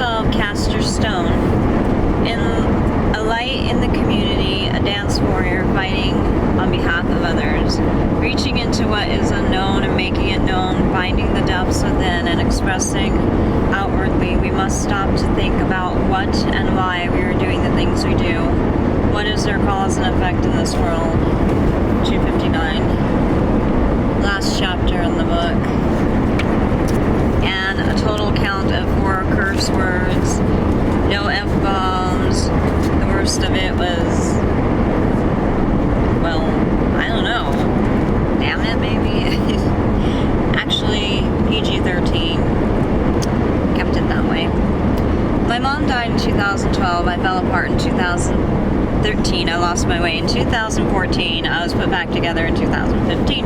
12, cast your stone. In a light in the community, a dance warrior fighting on behalf of others, reaching into what is unknown and making it known, finding the depths within and expressing outwardly. We must stop to think about what and why we are doing the things we do. What is their cause and effect in this world? 259. Last chapter in the book. And a total count of 4 curse words, no F-bombs. The worst of it was, well, I don't know. Damn it, maybe. Actually, PG-13. Kept it that way. My mom died in 2012. I fell apart in 2013. I lost my way in 2014. I was put back together in 2015.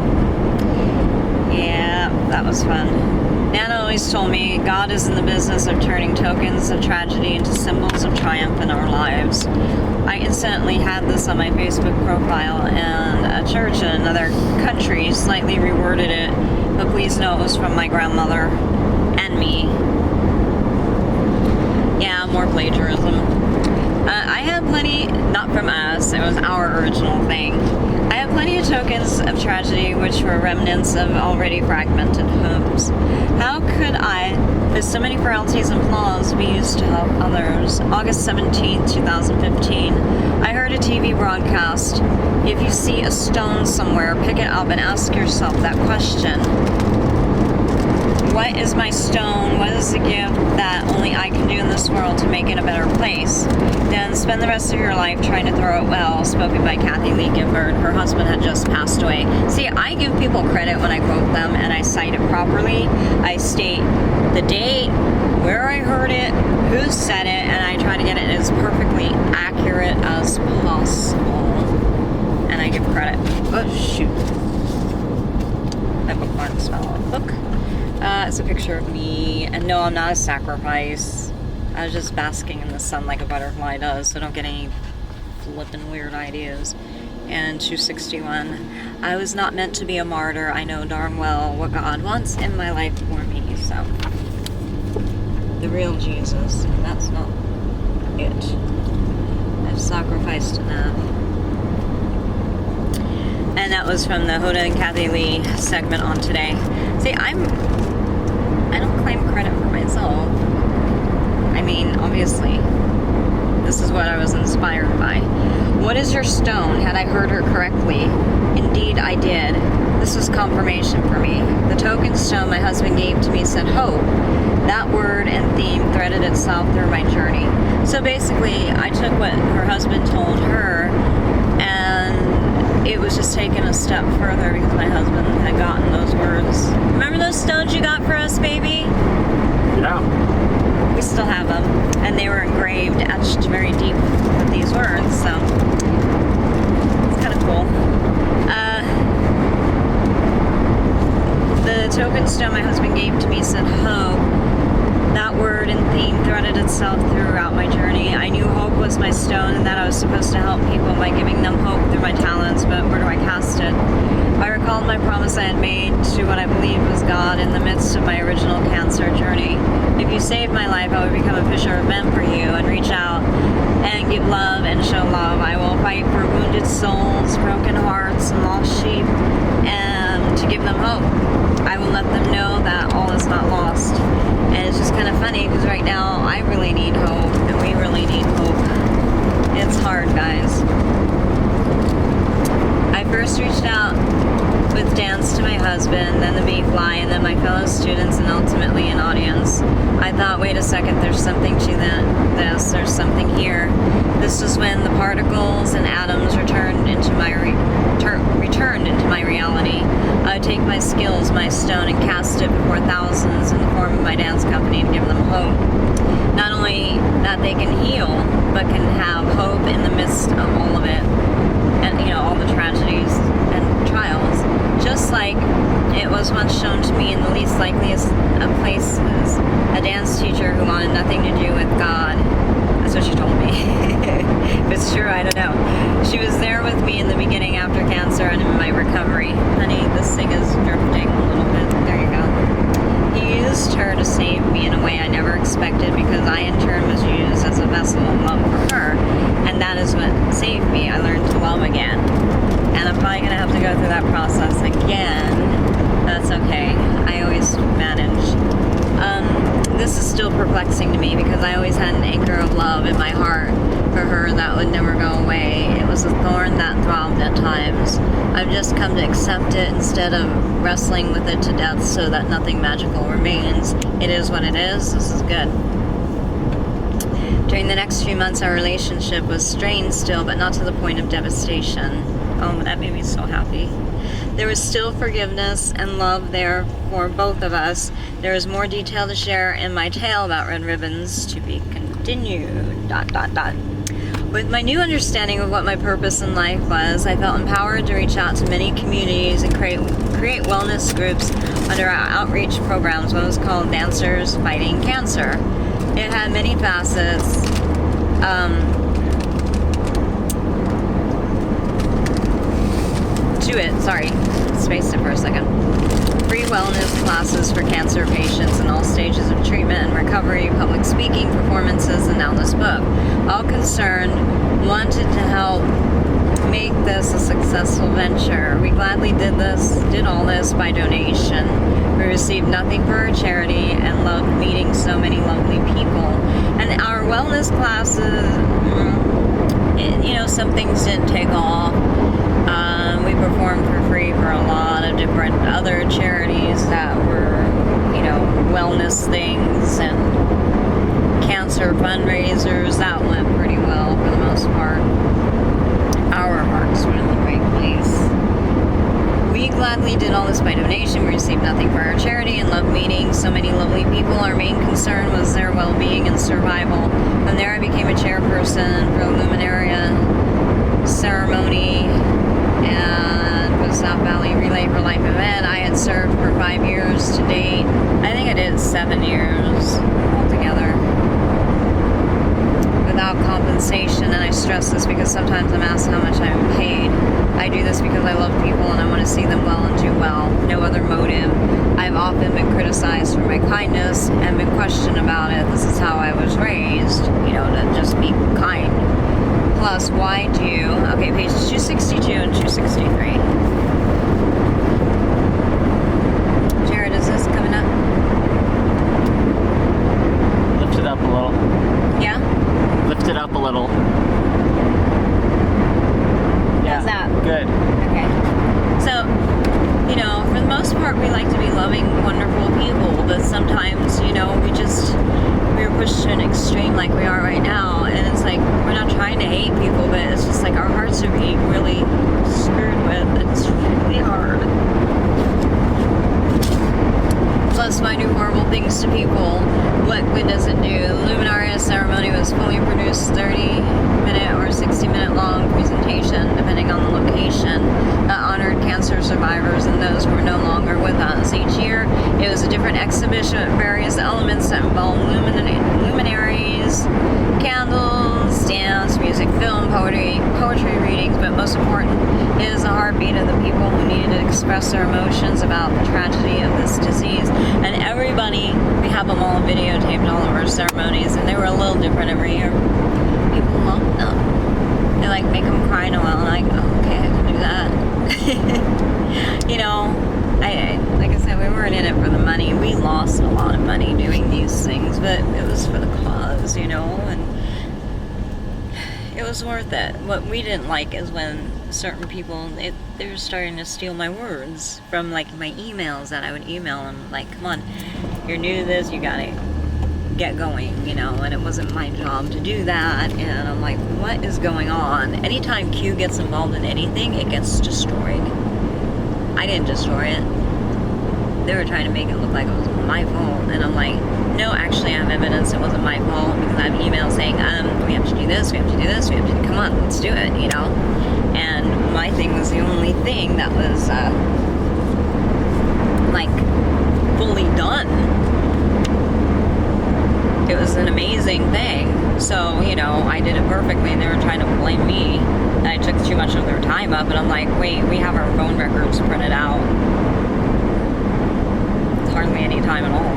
Yeah, that was fun. Nana always told me God is in the business of turning tokens of tragedy into symbols of triumph in our lives. I incidentally had this on my Facebook profile, and a church in another country slightly reworded it, but please know it was from my grandmother and me. Yeah, more plagiarism. I have plenty, not from us, it was our original thing. I have plenty of tokens of tragedy which were remnants of already fragmented homes. How could I, with so many frailties and flaws, be used to help others? August 17th, 2015. I heard a TV broadcast. If you see a stone somewhere, pick it up and ask yourself that question. What is my stone? What is the gift that only I can do in this world to make it a better place? Then spend the rest of your life trying to throw it well. Spoken by Kathy Lee Gifford. Her husband had just passed away. See, I give people credit when I quote them and I cite it properly. I state the date, where I heard it, who said it, and I try to get it as perfectly accurate as possible. And I give credit. Oh, shoot. My bookmarks fell off the book. It's a picture of me, and no, I'm not a sacrifice. I was just basking in the sun like a butterfly does, so don't get any flippin' weird ideas. And 261, I was not meant to be a martyr. I know darn well what God wants in my life for me, so. The real Jesus, and that's not it. I've sacrificed enough. And that was from the Hoda and Kathy Lee segment on today. See, I don't claim credit for myself. I mean, obviously, this is what I was inspired by. What is your stone? Had I heard her correctly? Indeed, I did. This was confirmation for me. The token stone my husband gave to me said hope. That word and theme threaded itself through my journey. So basically, I took what her husband told her, and it was just taken a step further because my husband had gotten those words. Remember those stones you got for us, baby? Yeah. We still have them, and they were engraved, etched very deep with these words, so it's kind of cool. The token stone my husband gave to me said hope. That word and theme threaded itself throughout my journey. I knew hope was my stone and that I was supposed to help people by giving them hope through my talents, but where do I cast it? I recalled my promise I had made to what I believed was God in the midst of my original cancer journey. If you saved my life, I would become a fisher of men for you and reach out and give love and show love. I will fight for wounded souls, broken hearts, and lost sheep, and to give them hope. I will let them know that all is not lost. And it's just kind of funny because right now I really need hope, and we really need hope. It's hard, guys. I first reached out with dance to my husband, then the bee fly, and then my fellow students, and ultimately an audience. I thought, wait a second, there's something to this, there's something here. This is when the particles and atoms returned into my reality. I would take my skills, my stone, and cast it before thousands in the form of my dance company to give them hope. Not only that they can heal, but can have hope in the midst of all of it. And, you know, all the tragedies and trials. Just like it was once shown to me in the least likeliest of places, a dance teacher who wanted nothing to do with God. That's what she told me. If it's true, I don't know. She was there with me in the beginning after cancer and in my recovery. Honey, this thing is drifting a little bit. There you go. He used her to save me in a way I never expected because I to go through that process again. That's okay. I always manage. This is still perplexing to me because I always had an anchor of love in my heart for her that would never go away. It was a thorn that throbbed at times. I've just come to accept it instead of wrestling with it to death so that nothing magical remains. It is what it is. This is good. During the next few months, our relationship was strained still, but not to the point of devastation. Oh, that made me so happy. There was still forgiveness and love there for both of us. There is more detail to share in my tale about Red Ribbons to be continued. ... With my new understanding of what my purpose in life was, I felt empowered to reach out to many communities and create wellness groups under our outreach programs. One was called Dancers Fighting Cancer. It had many facets. Spaced it for a second. Free wellness classes for cancer patients in all stages of treatment and recovery, public speaking performances, and now this book. All concerned wanted to help make this a successful venture. We gladly did all this by donation. We received nothing for our charity and loved meeting so many lovely people. And our wellness classes, some things didn't take off. We performed for free for a lot of different other charities that were, wellness things and cancer fundraisers. That went pretty well for the most part. Our hearts were in the right place. We gladly did all this by donation. We received nothing for our charity and loved meeting so many lovely people. Our main concern was their well-being and survival. From there, I became a chairperson for the Luminaria ceremony and for South Valley Relay for Life event. I had served for 5 years to date. I think I did 7 years altogether without compensation, and I stress this because sometimes I'm asked how much I'm paid. I do this because I love people and I want to see them well and do well. No other motive. I've often been criticized for my kindness and been questioned about it. This is how I was raised, to just be kind. Plus, why do... Okay, pages 262 and 263. Jared, is this coming up? Lift it up a little. Yeah? Lift it up a little. How's that? Good. Okay. So, for the most part, we like to be loving, wonderful people, but sometimes, we're pushed to an extreme like we are right now, and it's like, we're not trying to hate people, but it's just like our hearts are being really screwed with. It's really hard. Plus, I do horrible things to people. What good does it do? The Luminaria ceremony was fully produced 30-minute or 60-minute long presentation, depending on the location, that honored cancer survivors and those who are no longer with us. Each year, it was a different exhibition with various elements that involved luminaries, candles, dance, music, film, poetry readings, but most important is the heartbeat of the people who needed to express their emotions about the tragedy of this disease. And everybody, we have them all videotaped, all of our ceremonies, and they were a little different every year. People loved them. They make them cry, Noelle, and I'm like, oh, okay, I can do that. Like I said, we weren't in it for the money. We lost a lot of money doing these things, but it was for the cause, and it was worth it. What we didn't like is when certain people, they were starting to steal my words from my emails that I would email them, come on, you're new to this, you gotta get going, and it wasn't my job to do that, and I'm like, what is going on? Anytime Q gets involved in anything, it gets destroyed. I didn't destroy it. They were trying to make it look like it was my fault, and I'm like, no, actually I have evidence it wasn't my fault, because I have emails saying, we have to do this, we have to do this, come on, let's do it, and my thing was the only thing that was fully done. It was an amazing thing. So, I did it perfectly, and they were trying to blame me that I took too much of their time up, and I'm like, wait, we have our phone records printed out. It's hardly any time at all.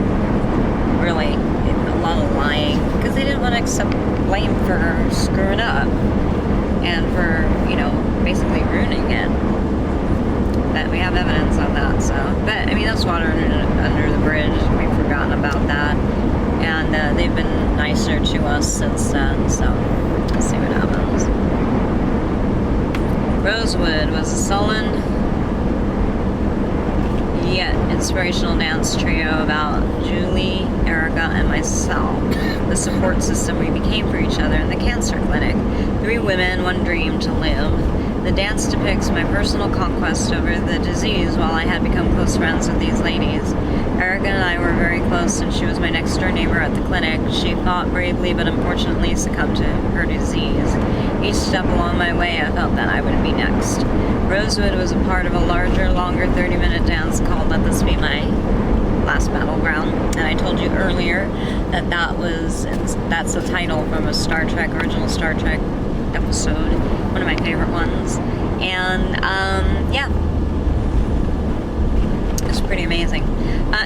Really. A lot of lying. Because they didn't want to accept blame for screwing up. And for, basically ruining it. it. We have evidence of that. So, but I mean, that's water under the bridge. We've forgotten about that, and they've been nicer to us since then. So, let's see what happens. Rosewood was a sullen yet inspirational dance trio about Julie, Erica, and myself. The support system we became for each other in the cancer clinic. 3 women, 1 dream to live. The dance depicts my personal conquest over the disease while I had become close friends with these ladies. Erica and I were very close, and she was my next door neighbor at the clinic. She fought bravely, but unfortunately succumbed to her disease. Each step along my way, I felt that I would be next. Rosewood was a part of a larger, longer 30-minute dance called Let This Be My Last Battleground. And I told you earlier that that's the title from a original Star Trek episode, one of my favorite ones. And, yeah. It's pretty amazing.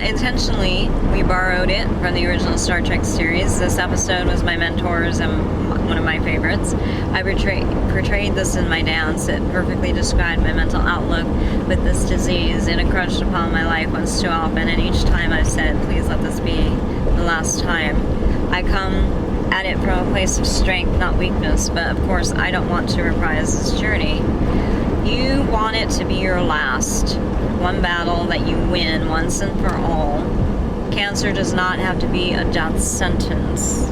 Intentionally, we borrowed it from the original Star Trek series. This episode was my mentor's and one of my favorites. I portrayed this in my dance. It perfectly described my mental outlook with this disease. It encroached upon my life once too often, and each time I've said, please let this be the last time. I come at it from a place of strength, not weakness, but of course I don't want to reprise this journey. You want it to be your last. One battle that you win once and for all. Cancer does not have to be a death sentence.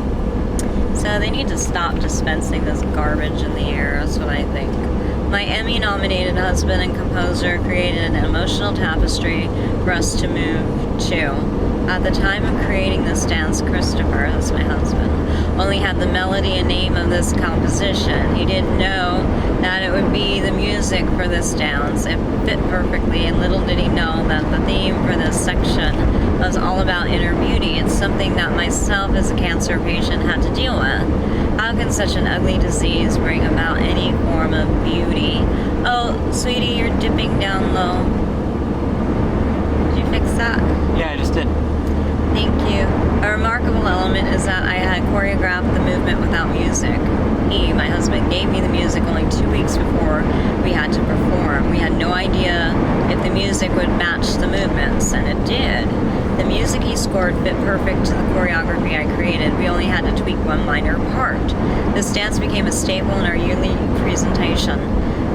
So they need to stop dispensing this garbage in the air, that's what I think. My Emmy-nominated husband and composer created an emotional tapestry for us to move to. At the time of creating this dance, Christopher, that's my husband, only had the melody and name of this composition. He didn't know that it would be the music for this dance. It fit perfectly, and little did he know that the theme for this section was all about inner beauty. It's something that myself as a cancer patient had to deal with. How can such an ugly disease bring about any form of beauty? Oh, sweetie, you're dipping down low. Did you fix that? Yeah, I just did. Thank you. A remarkable element is that I had choreographed the movement without music. He, my husband, gave me the music only 2 weeks before we had to perform. We had no idea if the music would match the movements, and it did. The music he scored fit perfect to the choreography I created. We only had to tweak one minor part. This dance became a staple in our yearly presentation.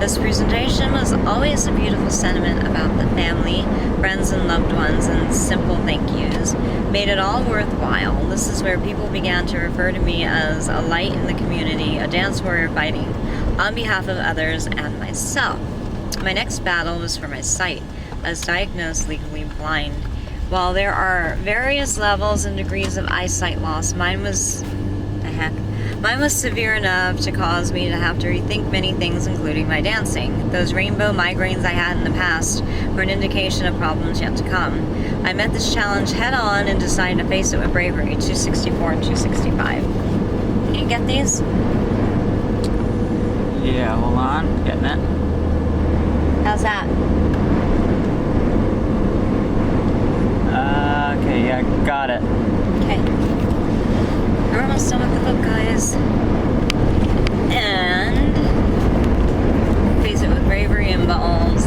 This presentation was always a beautiful sentiment about the family, friends, and loved ones, and simple thank yous. Made it all worthwhile. This is where people began to refer to me as a light in the community, a dance warrior fighting on behalf of others and myself. My next battle was for my sight. I was diagnosed legally blind. While there are various levels and degrees of eyesight loss, mine was severe enough to cause me to have to rethink many things, including my dancing. Those rainbow migraines I had in the past were an indication of problems yet to come. I met this challenge head on and decided to face it with bravery. 264 and 265. Can you get these? Yeah, hold on. Getting it. How's that? Okay, yeah, got it. Okay. We're almost done with the book, guys. And face it with bravery and balls.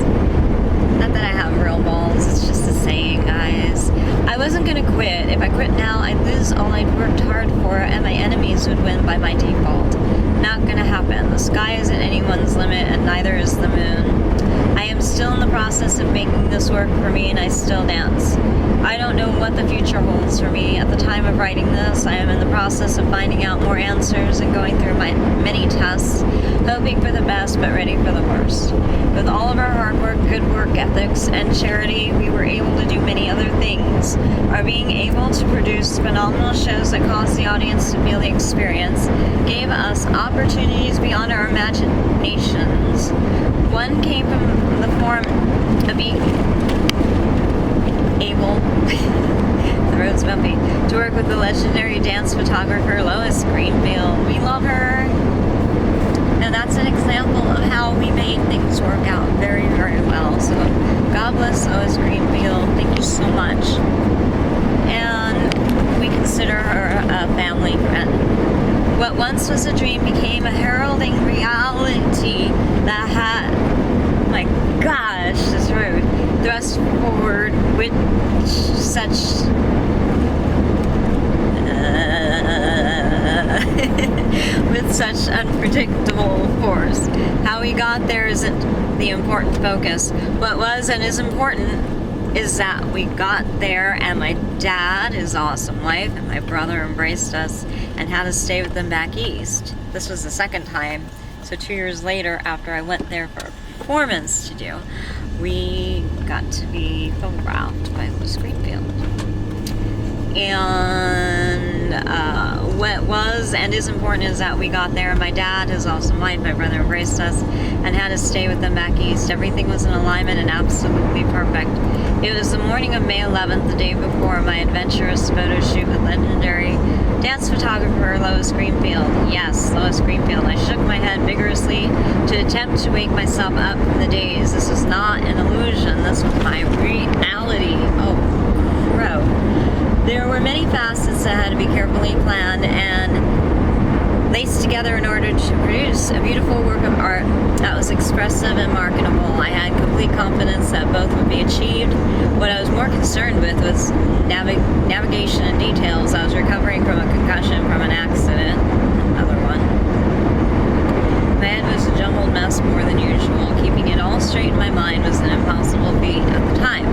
Not that I have real balls, it's just a saying, guys. I wasn't gonna quit. If I quit now, I'd lose all I'd worked hard for, and my enemies would win by my default. Not gonna happen. The sky isn't anyone's limit, and neither is the moon. I am still in the process of making this work for me, and I still dance. I don't know what the future holds for me. At the time of writing this, I am in the process of finding out more answers and going through my many tests, hoping for the best but ready for the worst. With all of our hard work, good work ethics, and charity, we were able to do many other things. Our being able to produce phenomenal shows that caused the audience to feel the experience gave us opportunities beyond our imaginations. One came from the form of being able, the road's bumpy, to work with the legendary dance photographer Lois Greenfield. We love her. Now that's an example of how we made things work out very, very well. So God bless Lois Greenfield. Thank you so much. And we consider her a family friend. What once was a dream became a heralding reality that had, my gosh, this road. fast forward with such with such unpredictable force. How we got there isn't the important focus. What was and is important is that we got there, and my dad, his awesome wife, and my brother embraced us and had us stay with them back east. This was the second time. So 2 years later, after I went there for a performance to do, we got to be photographed by Louis Greenfield. And what was and is important is that we got there. My dad, his awesome wife, my brother embraced us and had us stay with them back east. Everything was in alignment and absolutely perfect. It was the morning of May 11th, the day before my adventurous photo shoot with legendary dance photographer Louis Greenfield. Yes, Louis Greenfield. I shook my head vigorously to attempt to wake myself up from the daze. This was not an illusion. This was my reality. Oh, crow. There were many facets that had to be carefully planned and laced together in order to produce a beautiful work of art that was expressive and marketable. I had complete confidence that both would be achieved. What I was more concerned with was navigation and details. I was recovering from a concussion from an accident. Another one. My head was a jumbled mess more than usual. Keeping it all straight in my mind was an impossible feat at the time.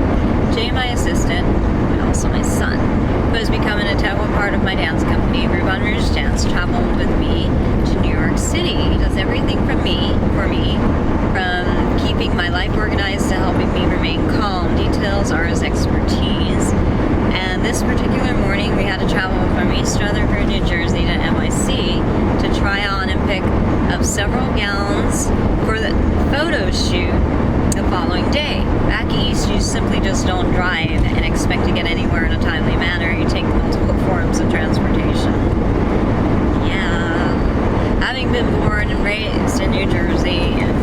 Jay, my assistant, and also my son, who has become an integral part of my dance company, Rubans Dance, traveled with me to New York City. He does everything for me, from keeping my life organized to helping me remain calm. Details are his expertise. And this particular morning, we had to travel from East Rutherford, New Jersey to NYC to try on and pick up several gowns for the photo shoot the following day. Back east, you simply just don't drive and expect to get anywhere in a timely manner. You take multiple forms of transportation. Yeah. Having been born and raised in New Jersey and,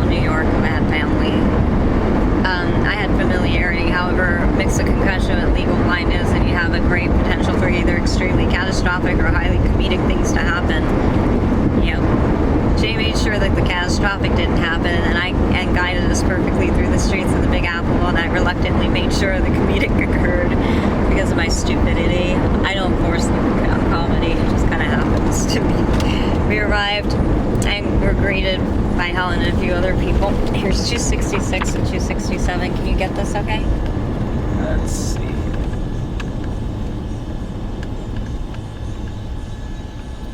New York, I had family. I had familiarity. However, mix a concussion with legal blindness and you have a great potential for either extremely catastrophic or highly comedic things to happen. Jay made sure that the catastrophic didn't happen and guided us perfectly through the streets of the Big Apple, and I reluctantly made sure the comedic occurred because of my stupidity. I don't force the comedy, it just kind of happens to me. We arrived and were greeted by Helen and a few other people. Here's 266 and 267. Can you get this okay? Let's see.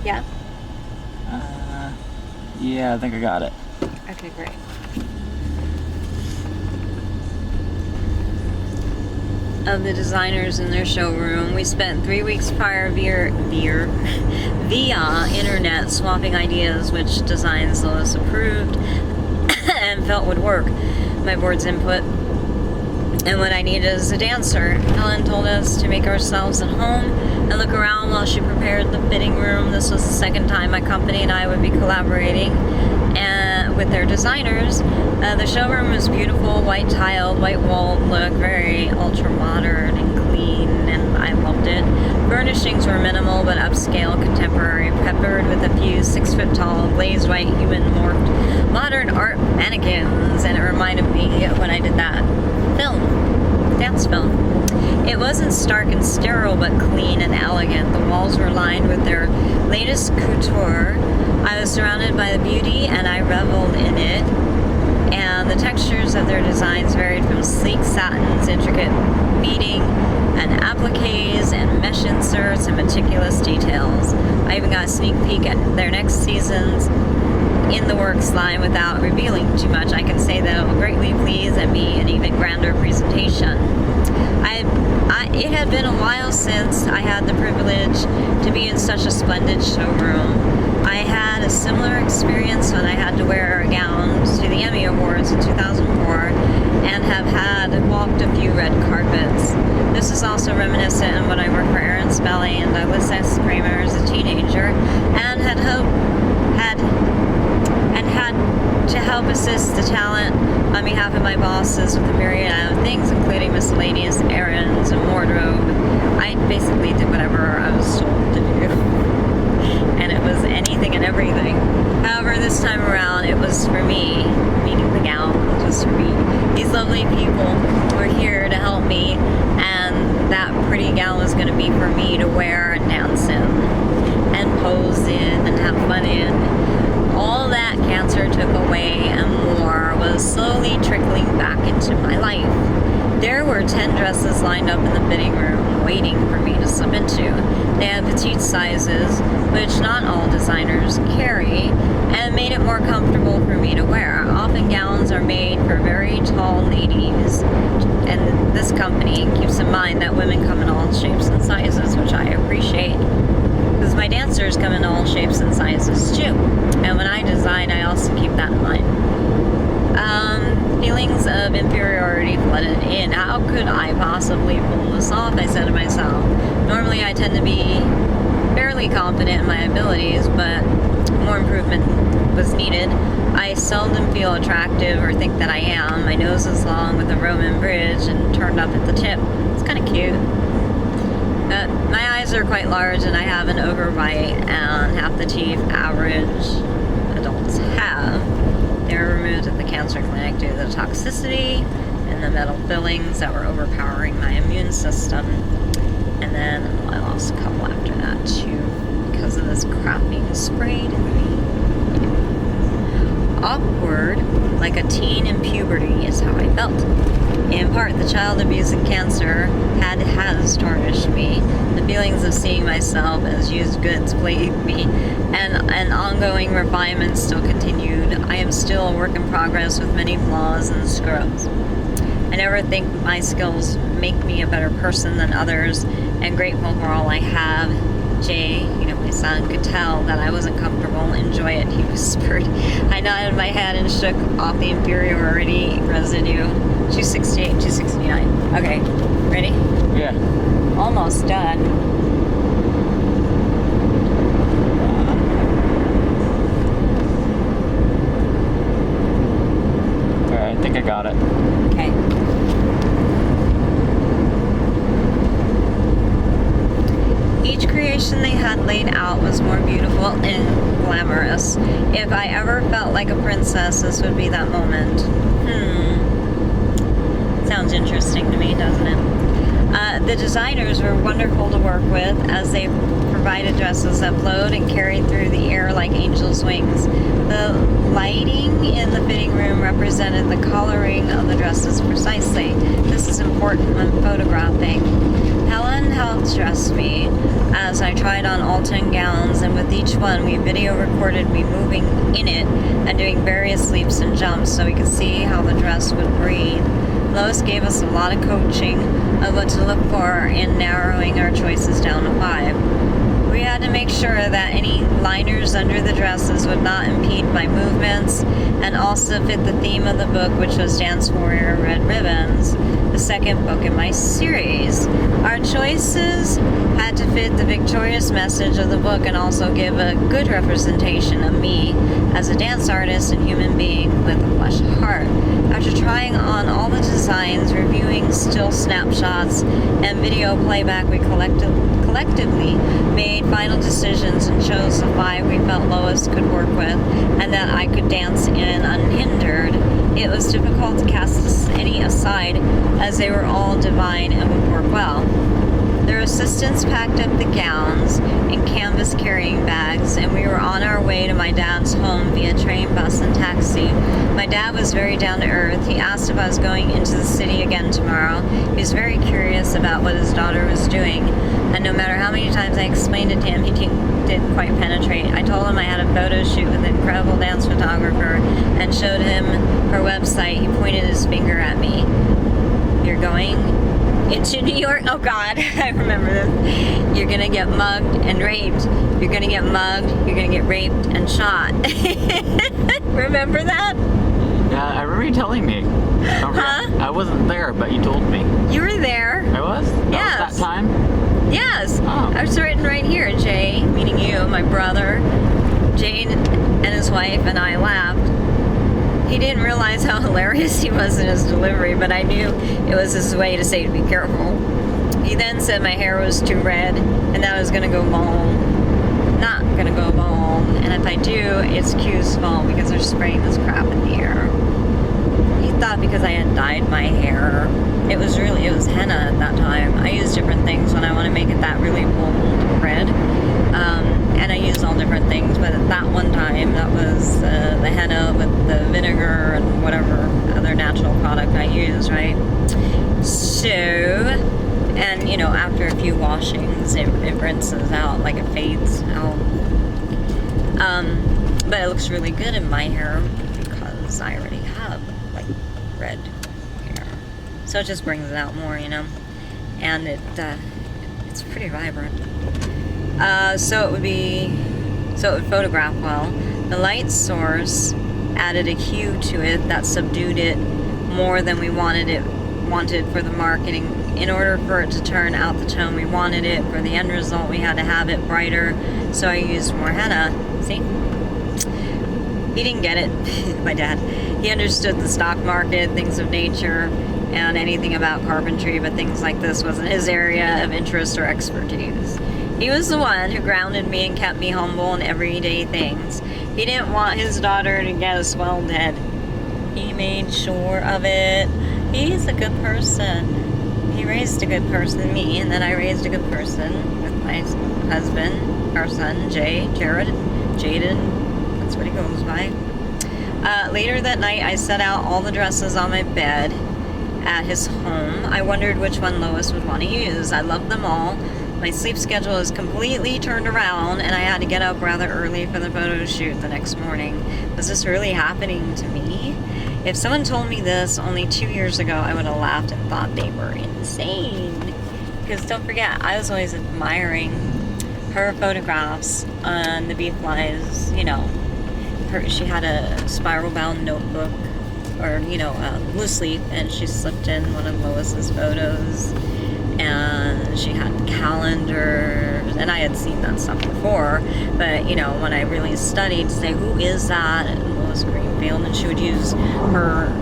Yeah? Yeah, I think I got it. Okay, great. Of the designers in their showroom. We spent 3 weeks prior via internet swapping ideas which designs Lois approved and felt would work. My board's input and what I needed as a dancer. Helen told us to make ourselves at home and look around while she prepared the fitting room. This was the second time my company and I would be collaborating with their designers. The showroom was beautiful, white tiled, white walled look, very ultra modern and clean, and I loved it. Furnishings were minimal but upscale, contemporary, peppered with a few 6 foot tall, glazed white, human morphed modern art mannequins, and it reminded me when I did that dance film. It wasn't stark and sterile, but clean and elegant. The walls were lined with their latest couture. I was surrounded by the beauty, and I reveled in it. And the textures of their designs varied from sleek satins, intricate beading, and appliques, and mesh inserts, and meticulous details. I even got a sneak peek at their next season's in the works line without revealing too much. I can say that it will greatly please and be an even grander presentation. It had been a while since I had the privilege to be in such a splendid showroom. I had a similar experience when I had to wear a gown to the Emmy Awards in 2004 and have walked a few red carpets. This is also reminiscent of when I worked for Aaron's Ballet and Douglas S. Kramer as a teenager and had to help assist the talent on behalf of my bosses with a myriad of things, including miscellaneous errands and wardrobe. I basically did whatever I was told to do. and it was anything and everything. However, this time around, it was for me. Meeting the gal was for me. These lovely people were here to help me, and that pretty gown was going to be for me to wear and dance in, and pose in, and have fun in. All that cancer took away and more was slowly trickling back into my life. There were 10 dresses lined up in the fitting room waiting for me to slip into. They had petite sizes, which not all designers carry, and made it more comfortable for me to wear. Often gowns are made for very tall ladies, and this company keeps in mind that women come in all shapes and sizes, which I appreciate, because my dancers come in all shapes and sizes too. And when I design, I also keep that in mind. Feelings of inferiority flooded in. How could I possibly pull this off? I said to myself. Normally I tend to be fairly confident in my abilities, but more improvement was needed. I seldom feel attractive or think that I am. My nose is long with a Roman bridge and turned up at the tip. It's kind of cute. My eyes are quite large and I have an overbite and half the teeth average adults have. They were removed at the cancer clinic due to the toxicity and the metal fillings that were overpowering my immune system. And then I lost a couple after that too because of this crap being sprayed in me. Awkward, like a teen in puberty, is how I felt. In part, the child abuse and cancer has tarnished me. The feelings of seeing myself as used goods plagued me, and an ongoing refinement still continued. I am still a work in progress with many flaws and screws. I never think my skills make me a better person than others, and grateful for all I have. Jay, my son, could tell that I wasn't comfortable. Enjoy it, he whispered. I nodded my head and shook off the inferiority residue. 268, 269. Okay, ready? Yeah. Almost done. Alright, I think I got it. Okay. Each creation they had laid out was more beautiful and glamorous. If I ever felt like a princess, this would be that moment. Sounds interesting to me, doesn't it? The designers were wonderful to work with as they provided dresses that flowed and carried through the air like angels' wings. The lighting in the fitting room represented the coloring of the dresses precisely. This is important when photographing. Helen helped dress me as I tried on all 10 gowns, and with each one we video recorded me moving in it and doing various leaps and jumps so we could see how the dress would breathe. Lois gave us a lot of coaching of what to look for in narrowing our choices down to 5. We had to make sure that any liners under the dresses would not impede my movements and also fit the theme of the book, which was DanceWarrior Red Ribbons, the second book in my series. Our choices had to fit the victorious message of the book and also give a good representation of me as a dance artist and human being with a flesh heart. After trying on all the designs, reviewing still snapshots, and video playback, we collectively made final decisions and chose the 5 we felt Lois could work with and that I could dance in unhindered. It was difficult to cast any aside as they were all divine and would work well. Their assistants packed up the gowns in canvas carrying bags, and we were on our way to my dad's home via train, bus, and taxi. My dad was very down to earth. He asked if I was going into the city again tomorrow. He was very curious about what his daughter was doing, and no matter how many times I explained it to him, he didn't quite penetrate. I told him I had a photo shoot with an incredible dance photographer and showed him her website. He pointed his finger at me. You're going into New York? Oh God, I remember this. You're gonna get mugged and raped. You're gonna get mugged, you're gonna get raped and shot. Remember that? Yeah, I remember you telling me. Huh? I wasn't there, but you told me. You were there. I was? Yes. That was that time? Yes. Oh. I was written right here, Jay, meaning you, my brother. Jane and his wife and I laughed. He didn't realize how hilarious he was in his delivery, but I knew it was his way to say to be careful. He then said my hair was too red and that I was going to go bald. not gonna go bald, and if I do, it's Q's fault because they're spraying this crap in the air. He thought because I had dyed my hair, it was henna at that time. I use different things when I want to make it that really bold red, and I use all different things, but at that one time, that was the henna with the vinegar and whatever other natural product I use, right? So, and you know, after a few washings, it rinses out, like it fades out. But it looks really good in my hair because I already have like red hair. So it just brings it out more, you know, and it's pretty vibrant. So it would photograph well. The light source added a hue to it that subdued it more than we wanted for the marketing. In order for it to turn out the tone we wanted it for the end result, we had to have it brighter, so I used more henna. See? He didn't get it, my dad. He understood the stock market, things of nature, and anything about carpentry, but things like this wasn't his area of interest or expertise. He was the one who grounded me and kept me humble in everyday things. He didn't want his daughter to get a swelled head. He made sure of it. He's a good person. He raised a good person, me, and then I raised a good person with my husband, our son, Jared, Jaden, that's what he goes by. Later that night, I set out all the dresses on my bed at his home. I wondered which one Lois would want to use. I loved them all. My sleep schedule is completely turned around, and I had to get up rather early for the photo shoot the next morning. Was this really happening to me? If someone told me this only 2 years ago, I would have laughed and thought they were insane. Because don't forget, I was always admiring her photographs on the Bee Flies, you know. She had a spiral-bound notebook, or, you know, a loose leaf, and she slipped in one of Lois's photos. And she had calendars, and I had seen that stuff before, but, you know, when I really studied to say, who is that? And Lois Greenfield, and she would use her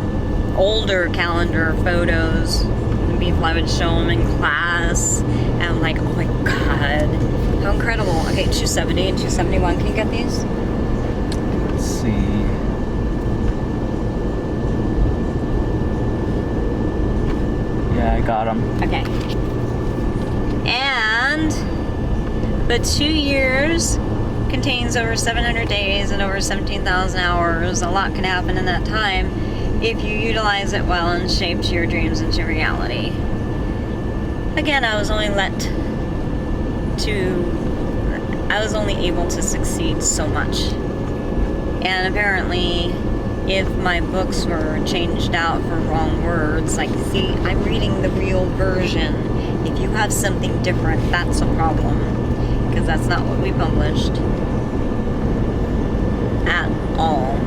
older calendar photos, and I would show them in class, and I'm like, oh my god, how incredible. Okay, 270 and 271, can you get these? Let's see. Yeah, I got them. Okay. But 2 years contains over 700 days and over 17,000 hours. A lot can happen in that time if you utilize it well and shape your dreams into reality. Again, I was only able to succeed so much. And apparently, if my books were changed out for wrong words, like, see, I'm reading the real version. If you have something different, that's a problem, because that's not what we published at all.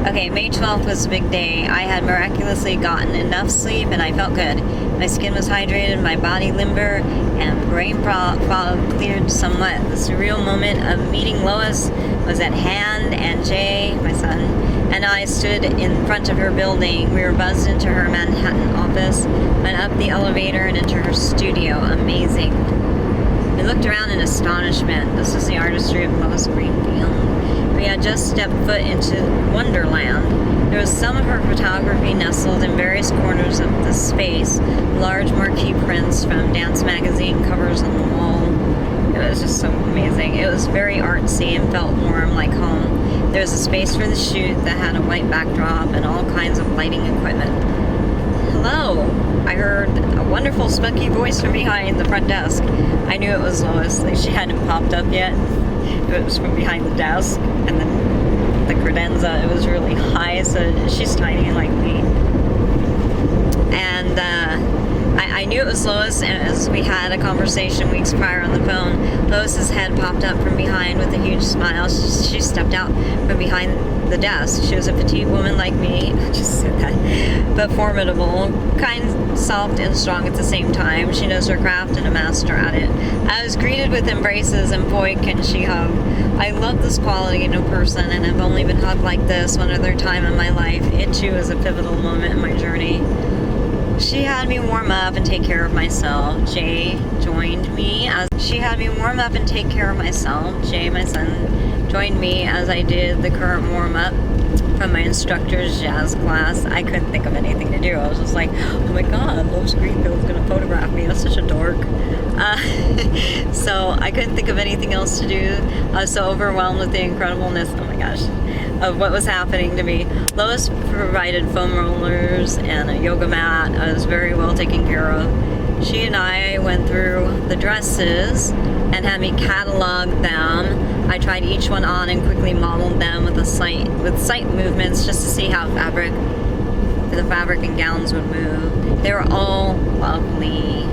Okay, May 12th was a big day. I had miraculously gotten enough sleep and I felt good. My skin was hydrated, my body limber, and brain fog cleared somewhat. The surreal moment of meeting Lois was at hand, and Jay, my son, and I stood in front of her building. We were buzzed into her Manhattan office, went up the elevator and into her studio. Amazing. We looked around in astonishment. This was the artistry of Lois Greenfield. We had just stepped foot into Wonderland. There was some of her photography nestled in various corners of the space, large marquee prints from dance magazine covers on the wall. It was just so amazing. It was very artsy and felt warm, like home. There was a space for the shoot that had a white backdrop and all kinds of lighting equipment. Hello! I heard a wonderful spunky voice from behind the front desk. I knew it was Lois. Like, she hadn't popped up yet. It was from behind the desk, and then the credenza, it was really high, so she's tiny like me. And I knew it was Lois, and as we had a conversation weeks prior on the phone, Lois's head popped up from behind with a huge smile. She stepped out from behind the desk. She was a petite woman like me, I just said that, but formidable, kind, soft, and strong at the same time. She knows her craft and a master at it. I was greeted with embraces, and boy, can she hug. I love this quality in a person, and have only been hugged like this one other time in my life. It too is a pivotal moment in my journey. She had had me warm up and take care of myself. Jay joined me as she had me warm up and take care of myself. Jay, my son, joined me as I did the current warm up from my instructor's jazz class. I couldn't think of anything to do. I was just like, oh my god, Lois Greenfield's gonna photograph me. That's such a dork. So I couldn't think of anything else to do. I was so overwhelmed with the incredibleness, oh my gosh, of what was happening to me. Lois provided foam rollers and a yoga mat. I was very well taken care of. She and I went through the dresses and had me catalog them. I tried each one on and quickly modeled them with sight movements just to see how the fabric and gowns would move. They were all lovely.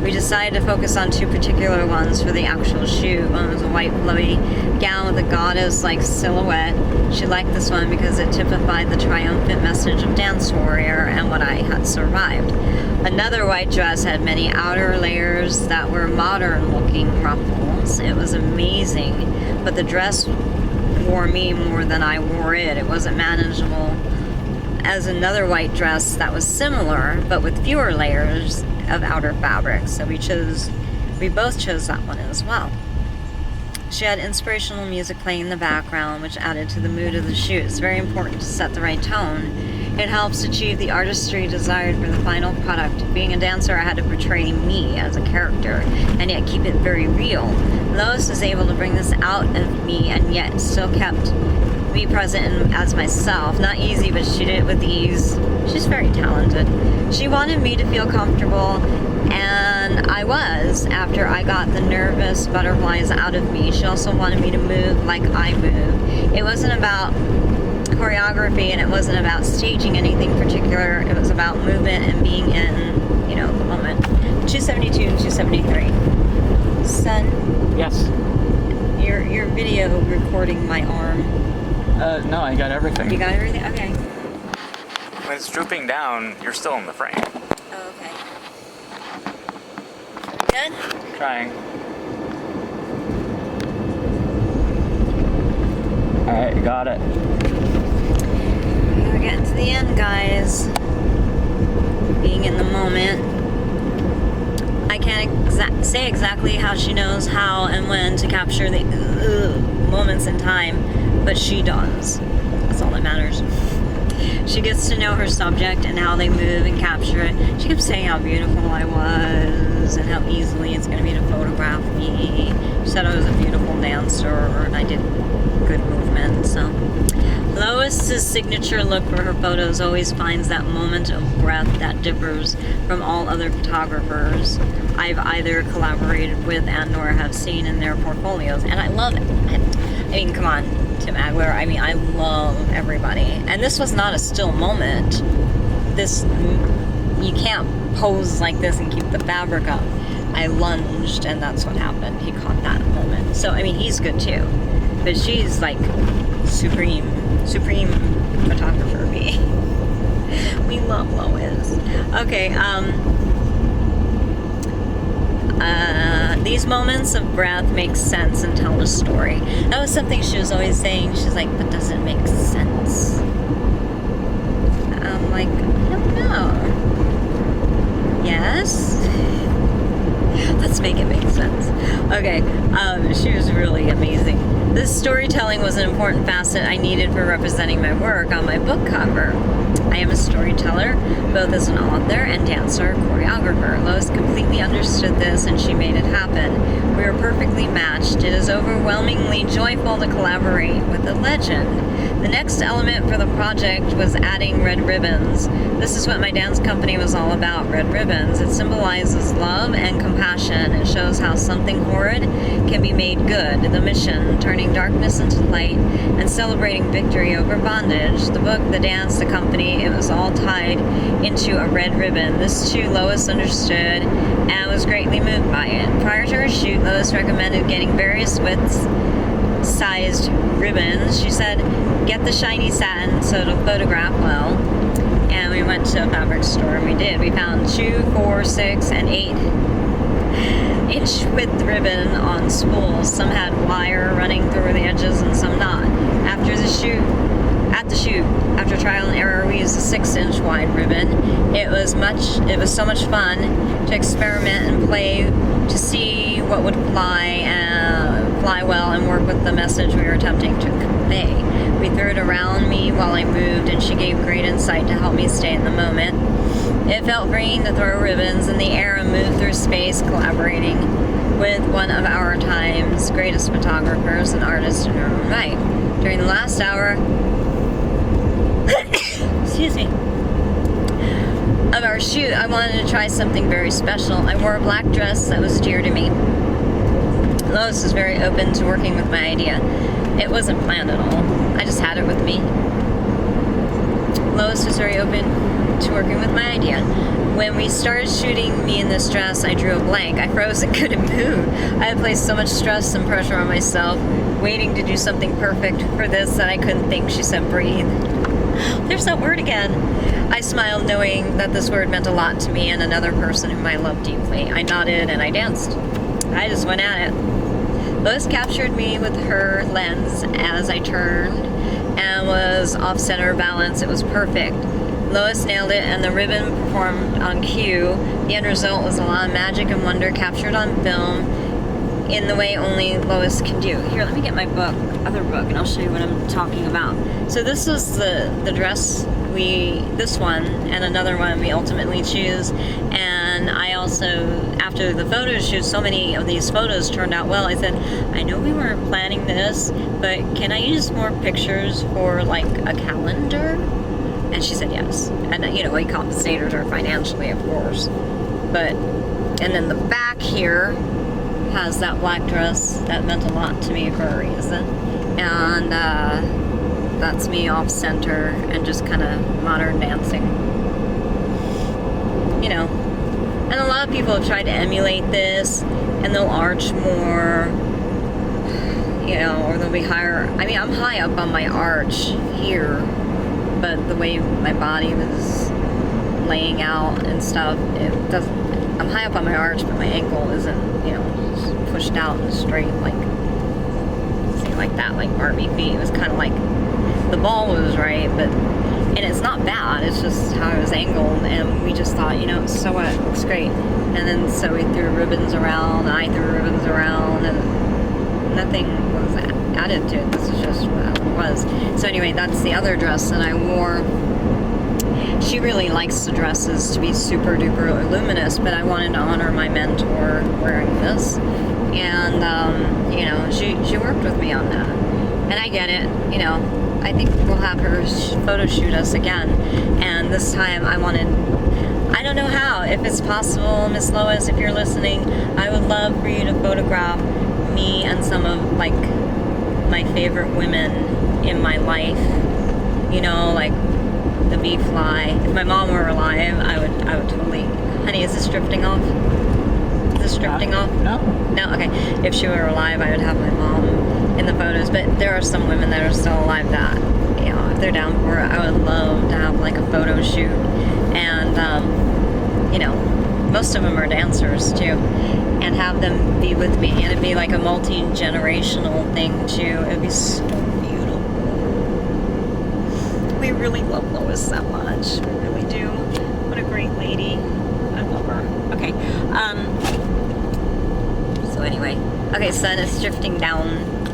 We decided to focus on two particular ones for the actual shoot. One was a white flowy gown with a goddess-like silhouette. She liked this one because it typified the triumphant message of DanceWarrior and what I had survived. Another white dress had many outer layers that were modern-looking ruffles. It was amazing, but the dress wore me more than I wore it. It wasn't manageable as another white dress that was similar, but with fewer layers of outer fabric. So we both chose that one as well. She had inspirational music playing in the background, which added to the mood of the shoot. It's very important to set the right tone. It helps achieve the artistry desired for the final product. Being a dancer, I had to portray me as a character, and yet keep it very real. Lois was able to bring this out of me, and yet still kept me present as myself. Not easy, but she did it with ease. She's very talented. She wanted me to feel comfortable, and I was, after I got the nervous butterflies out of me. She also wanted me to move like I move. It wasn't about choreography, and it wasn't about staging anything particular. It was about movement and being in, the moment. 272, 273. Son? Yes. Your video recording my arm. No, I got everything. You got everything? Okay. When it's drooping down, you're still in the frame. Oh, okay. Good? Trying. Alright, got it. We're getting to the end, guys. Being in the moment. I can't say exactly how she knows how and when to capture the moments in time, but she does. That's all that matters. She gets to know her subject and how they move and capture it. She kept saying how beautiful I was and how easily it's going to be to photograph me. She said I was a beautiful dancer and I did good movement. So Lois's signature look for her photos always finds that moment of breath that differs from all other photographers I've either collaborated with and or have seen in their portfolios. And I love it. I mean, come on, Tim Agler. I mean, I love everybody. And this was not a still moment. You can't pose like this and keep the fabric up. I lunged and that's what happened. He caught that moment. So, I mean, he's good too. But she's like supreme photographer bee. We love Lois. Okay, these moments of breath make sense and tell a story. That was something she was always saying. She's like, but does it make sense? I'm like, I don't know. Yes? Let's make it make sense. Okay, she was really amazing. This storytelling was an important facet I needed for representing my work on my book cover. I am a storyteller, both as an author and dancer, choreographer. Lois completely understood this and she made it happen. We are perfectly matched. It is overwhelmingly joyful to collaborate with a legend. The next element for the project was adding red ribbons. This is what my dance company was all about, red ribbons. It symbolizes love and compassion. It shows how something horrid can be made good. The mission, turning darkness into light and celebrating victory over bondage. The book, the dance, the company, it was all tied into a red ribbon. This too Lois understood and was greatly moved by it. Prior to her shoot, Lois recommended getting various width-sized ribbons. She said, get the shiny satin so it'll photograph well. And we went to a fabric store and we did. We found 2, 4, 6, and 8-inch width ribbon on spools. Some had wire running through the edges and some not. After the shoot, At the shoot, after trial and error, we used a 6-inch wide ribbon. It was so much fun to experiment and play to see what would fly well and work with the message we were attempting to convey. We threw it around me while I moved, and she gave great insight to help me stay in the moment. It felt freeing to throw ribbons in the air and move through space, collaborating with one of our time's greatest photographers and artists in her own right. During the last hour excuse me, of our shoot, I wanted to try something very special. I wore a black dress that was dear to me. Lois was very open to working with my idea. It wasn't planned at all. I just had it with me. Lois was very open to working with my idea. When we started shooting me in this dress, I drew a blank. I froze and couldn't move. I had placed so much stress and pressure on myself, waiting to do something perfect for this, that I couldn't think. She said, breathe. There's that word again. I smiled, knowing that this word meant a lot to me and another person whom I loved deeply. I nodded and I danced. I just went at it. Lois captured me with her lens as I turned and was off-center balance. It was perfect. Lois nailed it, and the ribbon performed on cue. The end result was a lot of magic and wonder captured on film in the way only Lois can do. Here, let me get my other book, and I'll show you what I'm talking about. So this was the dress this one and another one we ultimately choose. And I also, after the photo shoot, so many of these photos turned out well. I said, I know we weren't planning this, but can I use more pictures for like a calendar? And she said yes. And we compensated her financially, of course. And then the back here has that black dress that meant a lot to me for a reason. And that's me off center and just kind of modern dancing. And a lot of people have tried to emulate this, and they'll arch more, or they'll be higher. I mean, I'm high up on my arch here, but the way my body was laying out and stuff, I'm high up on my arch, but my ankle isn't, pushed out and straight like that, like Barbie feet. It was kind of like the ball was right, and it's not bad, it's just how I was angled, and we just thought, so what, it looks great. And then so we threw ribbons around, I threw ribbons around, and nothing was added to it. This is just what it was. So anyway, that's the other dress that I wore. She really likes the dresses to be super duper luminous, but I wanted to honor my mentor wearing this. And, she worked with me on that. And I get it, I think we'll have her photo shoot us again. And this time I don't know how, if it's possible, Miss Lois, if you're listening, I would love for you to photograph me and some of, like, my favorite women in my life. Like the bee fly. If my mom were alive, I would totally. Honey, is this drifting off? Is this drifting off? No. No? Okay. If she were alive, I would have my mom in the photos. But there are some women that are still alive that, if they're down for it, I would love to have like a photo shoot. And, most of them are dancers too. And have them be with me. And it'd be like a multi-generational thing too. It'd be so beautiful. We really love Lois that much. We really do. What a great lady. I love her. Okay. So anyway. Okay, sun is drifting down.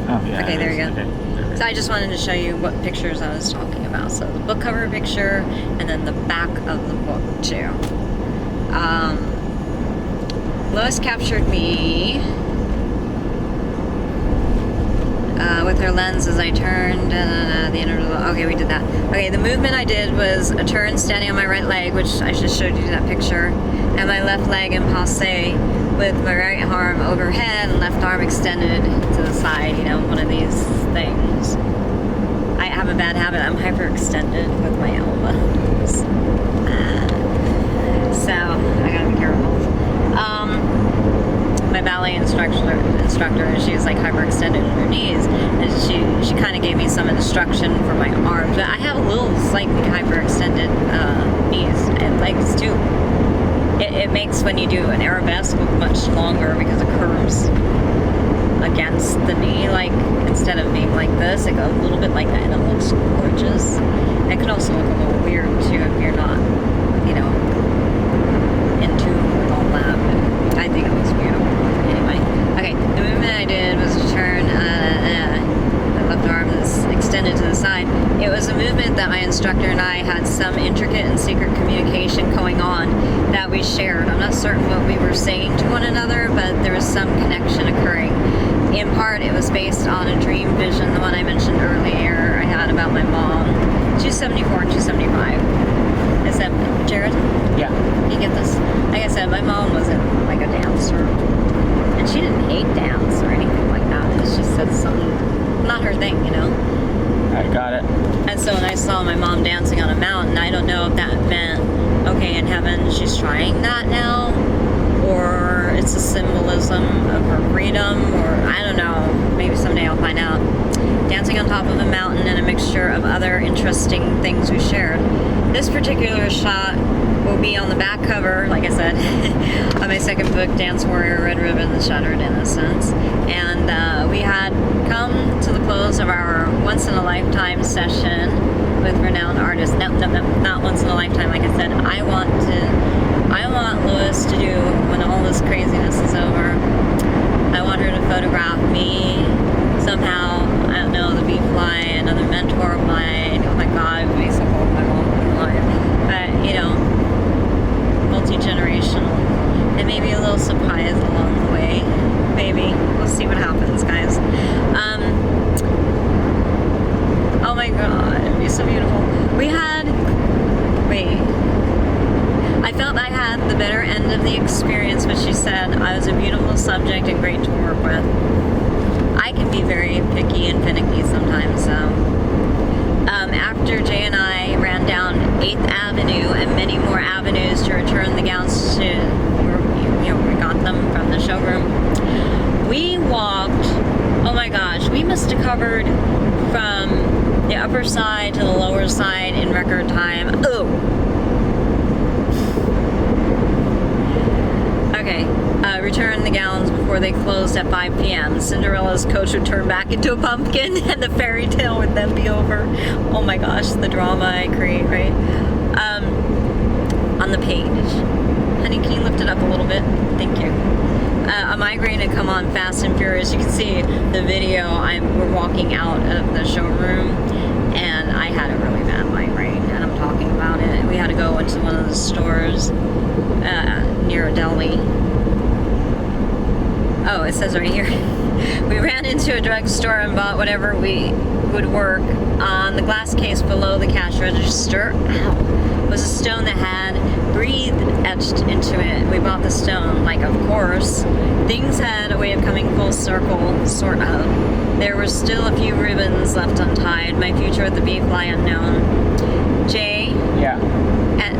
Oh, yeah. Okay, there you go. Okay. So I just wanted to show you what pictures I was talking about. So the book cover picture, and then the back of the book too. Lois captured me with her lens as I turned. The interval. Okay, we did that. Okay, the movement I did was a turn standing on my right leg, which I just showed you that picture, and my left leg in passe with my right arm overhead and left arm extended to the side. One of these things. I have a bad habit. I'm hyperextended with my elbows. So I gotta be careful. My ballet instructor, she was like hyperextended in her knees, and she kind of gave me some instruction for my arms. But I have a little slightly hyperextended knees and legs too. It makes when you do an arabesque look much longer because it curves. against the knee, like instead of being like this, it goes a little bit like that, and it looks gorgeous. It can also look a little weird too if you're not, you know, in tune with all that, but I think it looks beautiful. Anyway, okay, the movement I did was to turn the left arm that's extended to the side. It was a movement that my instructor and I had some intricate and secret communication going on that we shared. I'm not certain what we were saying to one another, but there was some connection occurring. In part, it was based on a dream vision, the one I mentioned earlier I had about my mom. 274 and 275. I said, Jared? Yeah. You get this? Like I said, my mom wasn't like a dancer. And she didn't hate dance or anything like that. It's just that's something, not her thing, you know? I got it. And so when I saw my mom dancing on a mountain, I don't know if that meant, okay, in heaven, she's trying that now, or it's a symbolism of her freedom, or I don't know. Maybe someday I'll find out. Dancing on top of a mountain and a mixture of other interesting things we shared. This particular shot will be on the back cover, like I said, of my second book, DanceWarrior, Red Rubans, Shattered Innocence. And we had come to the close of our once-in-a-lifetime session with renowned artists. No, not once in a lifetime. Like I said, I want Lois to do, when all this craziness is over, I want her to photograph me somehow. I don't know, the bee fly, another mentor of mine. Oh my God, it would be so cool if my mom was alive. But, you know, multi-generational. And maybe a little surprise along the way. Maybe. We'll see what happens, guys. Oh my God, it'd be so beautiful. I felt I had the better end of the experience, but she said I was a beautiful subject and great to work with. I can be very picky and finicky sometimes, after Jay and I ran down 8th Avenue and many more avenues to return the gowns to, we got them from the showroom. We walked, oh my gosh, we must have covered from the upper side to the lower side in record time. Return the gowns before they closed at 5 p.m. Cinderella's coach would turn back into a pumpkin and the fairy tale would then be over. Oh my gosh, the drama I create, right? On the page. Honey, can you lift it up a little bit? Thank you. A migraine had come on fast and furious. You can see the video. We're walking out of the showroom and I had a really bad migraine and I'm talking about it. We had to go into one of the stores near a deli. Oh, it says right here. We ran into a drugstore and bought whatever we would work. On the glass case below the cash register, was a stone that had breathe etched into it. We bought the stone, like, of course. Things had a way of coming full circle, sort of. There were still a few ribbons left untied. My future with the bee fly unknown. Jay? Yeah.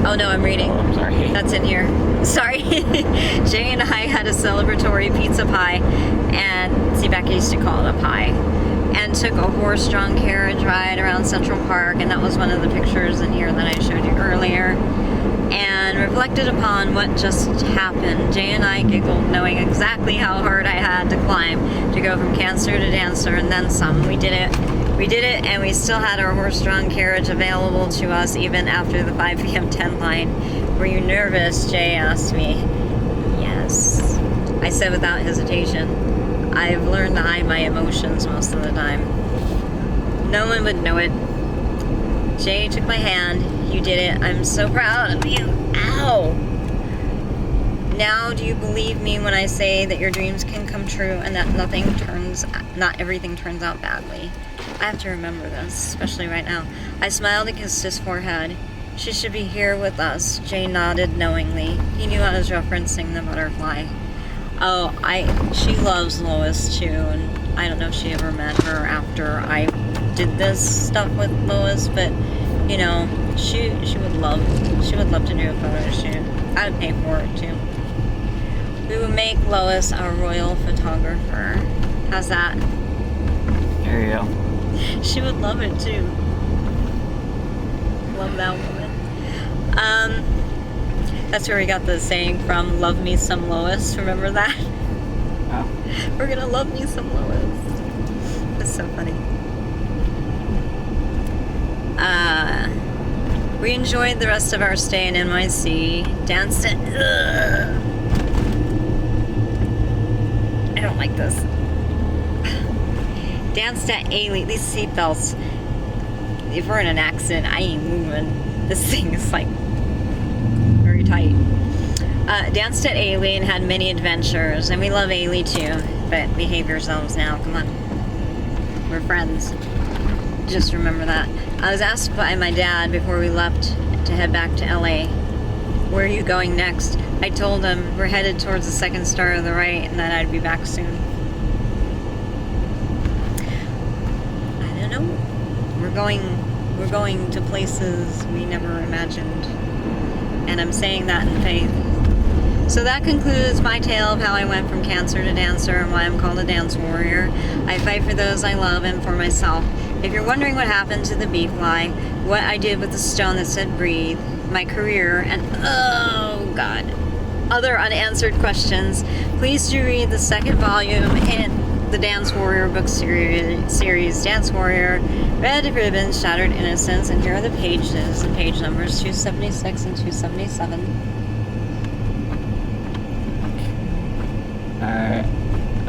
Oh no, I'm reading. Oh, I'm sorry. That's in here. Sorry. Jay and I had a celebratory pizza pie, and see, Becky used to call it a pie, and took a horse-drawn carriage ride around Central Park, and that was one of the pictures in here that I showed you earlier, and reflected upon what just happened. Jay and I giggled, knowing exactly how hard I had to climb to go from cancer to dancer, and then some. We did it. We did it, and we still had our horse-drawn carriage available to us even after the 5 p.m. 10 line. Were you nervous? Jay asked me. Yes. I said without hesitation. I've learned to hide my emotions most of the time. No one would know it. Jay took my hand. You did it. I'm so proud of you. Ow! Now do you believe me when I say that your dreams can come true and that not everything turns out badly? I have to remember this, especially right now. I smiled and kissed his forehead. She should be here with us. Jay nodded knowingly. He knew I was referencing the butterfly. Oh, she loves Lois too, and I don't know if she ever met her after I did this stuff with Lois, but you know, she would love to do a photo shoot. I'd pay for it too. We would make Lois a royal photographer. How's that? There you go. She would love it too. Love that woman. That's where we got the saying from, love me some Lois. Remember that? Oh. We're gonna love me some Lois. That's so funny. We enjoyed the rest of our stay in NYC. Danced at... I don't like this. Danced at Ailey. These seatbelts. If we're in an accident, I ain't moving. This thing is like very tight. Danced at Ailey and had many adventures. And we love Ailey too. But behave yourselves now. Come on. We're friends. Just remember that. I was asked by my dad before we left to head back to LA, where are you going next? I told him we're headed towards the second star to the right and that I'd be back soon. I don't know. We're going to places we never imagined. And I'm saying that in faith. So that concludes my tale of how I went from cancer to dancer and why I'm called a dance warrior. I fight for those I love and for myself. If you're wondering what happened to the bee fly, what I did with the stone that said breathe, my career, and oh god, other unanswered questions, please do read the second volume in the Dance Warrior book series Dance Warrior, Red Ribbons, Shattered Innocence, and here are the pages, the page numbers 276 and 277.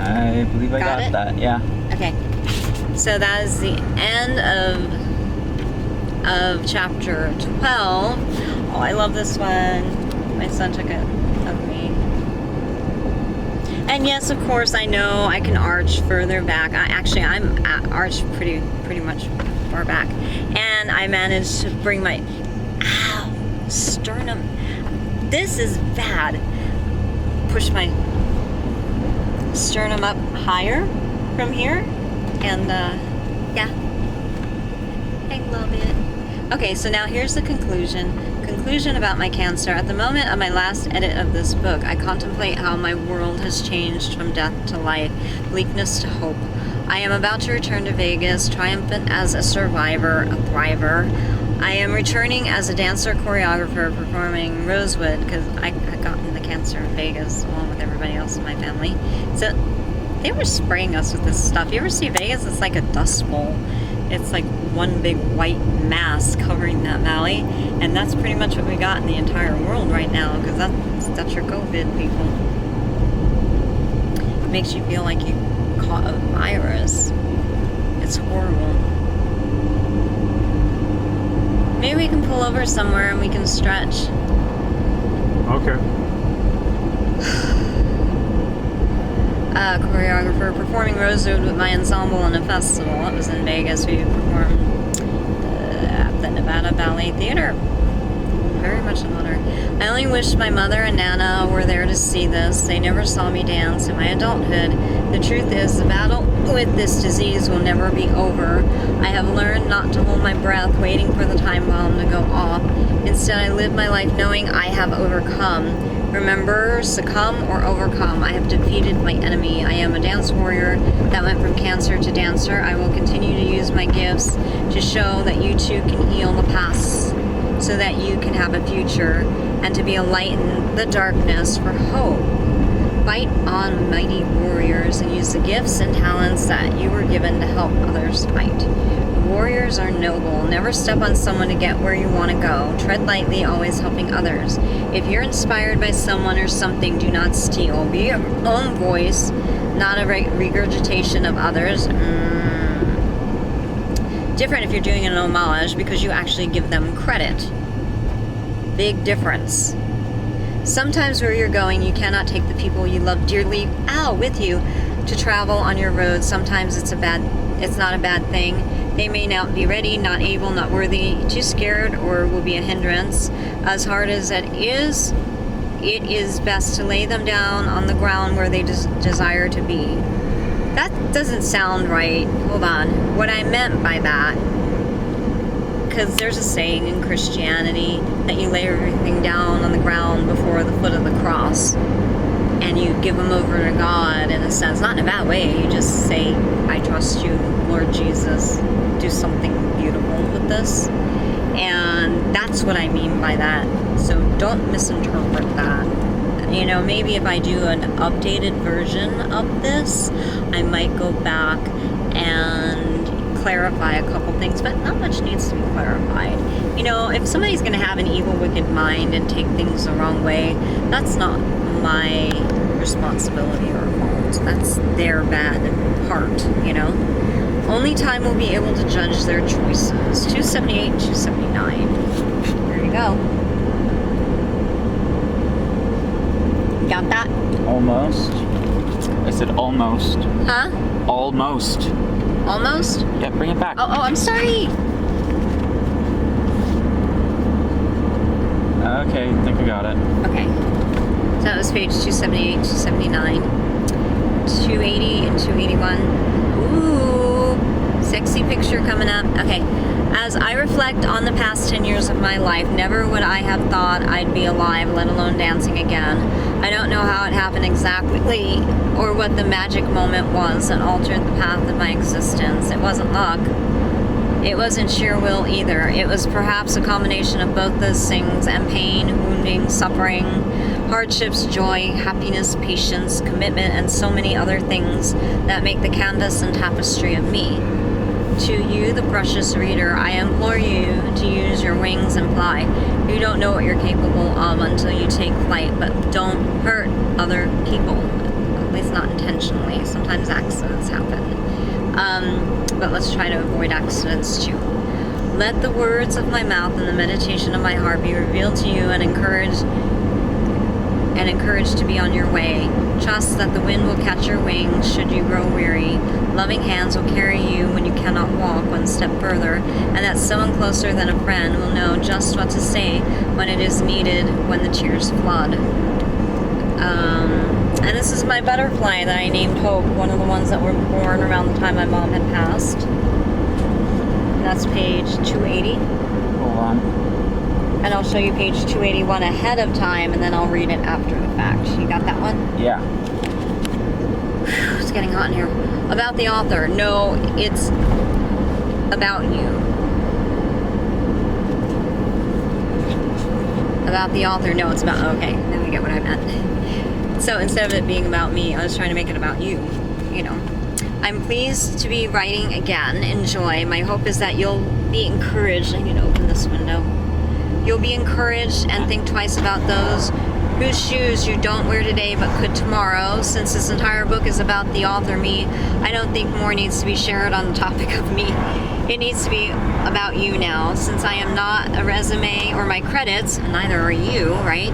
I believe I got that, yeah. Okay. So that is the end of chapter 12. Oh, I love this one. My son took it of me. And yes, of course, I know I can arch further back. I'm arched pretty much far back. And I managed to bring my sternum. This is bad. Push my sternum up higher from here. And yeah, I love it. Okay, so now here's the conclusion about my cancer. At the moment of my last edit of this book, I contemplate how my world has changed from death to life, bleakness to hope. I am about to return to Vegas, triumphant as a survivor, a thriver. I am returning as a dancer choreographer performing Rosewood, because I got the cancer in Vegas along with everybody else in my family. So they were spraying us with this stuff. You ever see Vegas? It's like a dust bowl. It's like one big white mass covering that valley. And that's pretty much what we got in the entire world right now, because that's your COVID, people. It makes you feel like you caught a virus. It's horrible. Maybe we can pull over somewhere and we can stretch. Okay. Choreographer performing Rosewood with my ensemble in a festival. It was in Vegas. We performed at the Nevada Ballet Theater. Very much an honor. I only wish my mother and Nana were there to see this. They never saw me dance in my adulthood. The truth is, the battle with this disease will never be over. I have learned not to hold my breath waiting for the time bomb to go off. Instead, I live my life knowing I have overcome. Remember, succumb or overcome. I have defeated my enemy. I am a dance warrior that went from cancer to dancer. I will continue to use my gifts to show that you too can heal the past so that you can have a future and to be a light in the darkness for hope. Fight on, mighty warriors, and use the gifts and talents that you were given to help others fight. Warriors are noble. Never step on someone to get where you want to go. Tread lightly, always helping others. If you're inspired by someone or something, do not steal. Be your own voice, not a regurgitation of others. Different if you're doing an homage because you actually give them credit. Big difference. Sometimes where you're going, you cannot take the people you love dearly with you to travel on your road. Sometimes it's not a bad thing. They may not be ready, not able, not worthy, too scared, or will be a hindrance. As hard as it is best to lay them down on the ground where they desire to be. That doesn't sound right. Hold on. What I meant by that, because there's a saying in Christianity that you lay everything down on the ground before the foot of the cross and you give them over to God in a sense, not in a bad way. You just say, I trust you, Lord Jesus. Do something beautiful with this. And that's what I mean by that. So don't misinterpret that. You know, maybe if I do an updated version of this, I might go back and clarify a couple things, but not much needs to be clarified. You know, if somebody's going to have an evil, wicked mind and take things the wrong way, that's not my responsibility or fault. That's their bad heart, you know? Only time will be able to judge their choices. 278, 279. There you go. Got that? Almost. I said almost. Huh? Almost. Almost? Yeah, bring it back. Oh, I'm sorry. Okay, I think I got it. Okay. So that was page 278, 279, 280, and 281. Ooh, sexy picture coming up. Okay. As I reflect on the past 10 years of my life, never would I have thought I'd be alive, let alone dancing again. I don't know how it happened exactly or what the magic moment was that altered the path of my existence. It wasn't luck. It wasn't sheer will either. It was perhaps a combination of both those things, and pain, wounding, suffering, hardships, joy, happiness, patience, commitment, and so many other things that make the canvas and tapestry of me. To you, the precious reader, I implore you to use your wings and fly. You don't know what you're capable of until you take flight, but don't hurt other people, at least not intentionally. Sometimes accidents happen. But let's try to avoid accidents too. Let the words of my mouth and the meditation of my heart be revealed to you and encouraged to be on your way. Trust that the wind will catch your wings should you grow weary. Loving hands will carry you when you cannot walk one step further, and that someone closer than a friend will know just what to say when it is needed when the tears flood. And this is my butterfly that I named Hope, one of the ones that were born around the time my mom had passed. And that's page 280. Hold on. And I'll show you page 281 ahead of time, and then I'll read it after the fact. You got that one? Yeah. It's getting hot in here. About the author. No, it's about you. About the author. No, it's about... Okay, now I get what I meant. So instead of it being about me, I was trying to make it about you. You know. I'm pleased to be writing again. Enjoy. My hope is that you'll be encouraged. I need to open this window. You'll be encouraged and think twice about those whose shoes you don't wear today but could tomorrow. Since this entire book is about the author, me, I don't think more needs to be shared on the topic of me. It needs to be about you now. Since I am not a resume or my credits, and neither are you, right?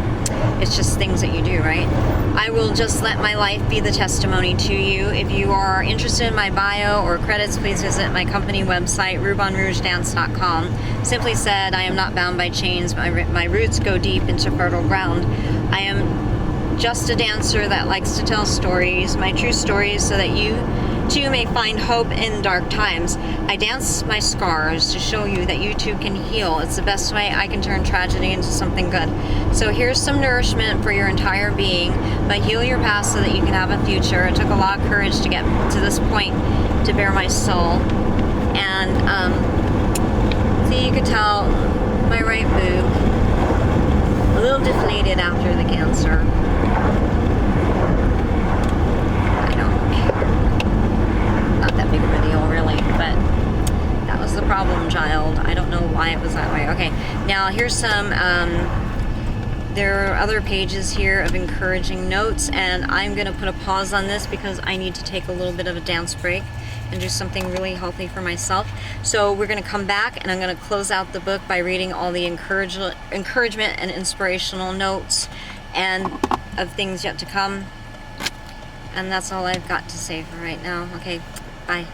It's just things that you do, right? I will just let my life be the testimony to you. If you are interested in my bio or credits, please visit my company website, RubanRougesDance.com. Simply said, I am not bound by chains. My roots go deep into fertile ground. I am just a dancer that likes to tell stories, my true stories, so that you too may find hope in dark times. I dance my scars to show you that you too can heal. It's the best way I can turn tragedy into something good. So here's some nourishment for your entire being, but heal your past so that you can have a future. It took a lot of courage to get to this point, to bare my soul. And see, you could tell my right boob, a little deflated after the cancer. That big of a deal, really, but that was the problem, child. I don't know why it was that way. Okay, now here's some there are other pages here of encouraging notes, and I'm gonna put a pause on this because I need to take a little bit of a dance break and do something really healthy for myself. So we're gonna come back, and I'm gonna close out the book by reading all the encouragement and inspirational notes and of things yet to come. And that's all I've got to say for right now. Okay. Bye.